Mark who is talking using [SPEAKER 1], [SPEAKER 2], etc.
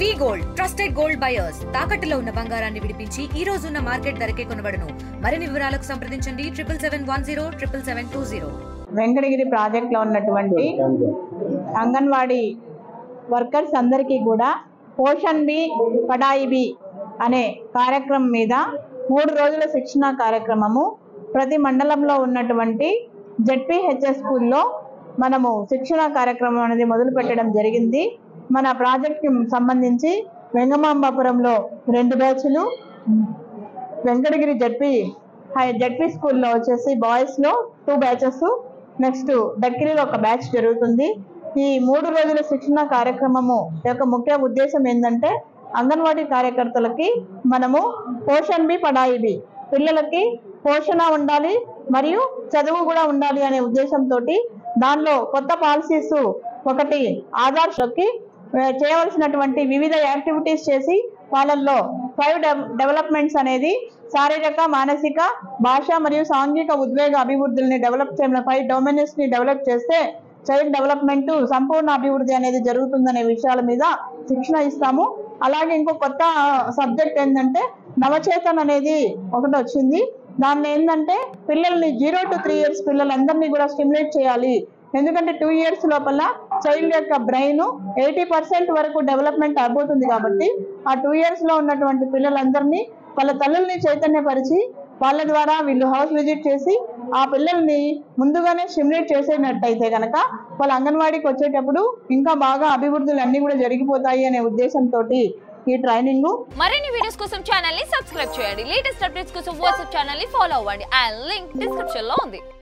[SPEAKER 1] వి gold trusted gold buyers తాకట్టులో ఉన్న బంగారాన్ని విడిపించి ఈ రోజు ఉన్న మార్కెట్ ధరకే కొనబడును. మరిన్ని వివరాలకు సంప్రదించండి 77107720.
[SPEAKER 2] వెంకటగిరి ప్రాజెక్ట్ లో ఉన్నటువంటి అంగన్వాడీ వర్కర్స్ అందరికీ కూడా పోషణ్ బి పడాయి బి అనే కార్యక్రమం మీద 3 రోజుల శిక్షణ కార్యక్రమము ప్రతి మండలంలో ఉన్నటువంటి జెడ్పీహెచ్ఎస్ స్కూల్లో మనము శిక్షణ కార్యక్రమం అనేది మొదలు పెట్టడం జరిగింది. మన ప్రాజెక్ట్కి సంబంధించి వెంగమాంబాపురంలో 2 బ్యాచ్లు, వెంకటగిరి జెడ్పీ స్కూల్లో వచ్చేసి బాయ్స్లో 2 బ్యాచెస్, నెక్స్ట్ డక్కిలిలో 1 బ్యాచ్ జరుగుతుంది. ఈ 3 రోజుల శిక్షణ కార్యక్రమము యొక్క ముఖ్య ఉద్దేశం ఏంటంటే అంగన్వాడీ కార్యకర్తలకి మనము పోషణ్ బి పడాయి బి, పిల్లలకి పోషణ ఉండాలి మరియు చదువు కూడా ఉండాలి అనే ఉద్దేశంతో దానిలో కొత్త పాలసీస్ ఒకటి ఆధార్కి చేయవలసినటువంటి వివిధ యాక్టివిటీస్ చేసి వాళ్ళల్లో 5 డెవలప్మెంట్స్ అనేది శారీరక, మానసిక, భాష మరియు సాంఘిక ఉద్వేగ అభివృద్ధుల్ని డెవలప్ చేయడం 5 డొమైన్స్ ని డెవలప్ చేస్తే చైల్డ్ డెవలప్మెంట్ సంపూర్ణ అభివృద్ధి అనేది జరుగుతుందనే విషయాల మీద శిక్షణ ఇస్తాము. అలాగే ఇంకో కొత్త సబ్జెక్ట్ ఏంటంటే నవచేతన్ అనేది ఒకటి వచ్చింది. దానిలో ఏంటంటే పిల్లల్ని 0 to 3 years పిల్లలందరినీ కూడా స్టిమ్యులేట్ చేయాలి. ఎందుకంటే 2 years లోపల చైల్డ్ యొక్క బ్రెయిన్ 80% వరకు డెవలప్మెంట్ అయిపోతుంది కాబట్టి ఆ 2 years లో ఉన్నటువంటి పిల్లలందరినీ వాళ్ళ తల్లుల్ని చైతన్యపరిచి వాళ్ళ ద్వారా వీళ్ళు హౌస్ విజిట్ చేసి ఆ పిల్లల్ని ముందుగానే స్టిమ్యులేట్ చేసేటట్టయితే కనుక వాళ్ళ అంగన్వాడీకి వచ్చేటప్పుడు ఇంకా బాగా అభివృద్ధులు అన్ని కూడా జరిగిపోతాయి అనే ఉద్దేశంతో ఈ ట్రైనింగ్.
[SPEAKER 3] మరిన్ని వీడియోస్ కోసం ఛానల్ ని సబ్స్క్రైబ్ చేయండి. లేటెస్ట్ అప్డేట్స్ కోసం వాట్సాప్ ఛానల్ ని ఫాలో అవ్వండి. ఆ లింక్ డిస్క్రిప్షన్ లో ఉంది.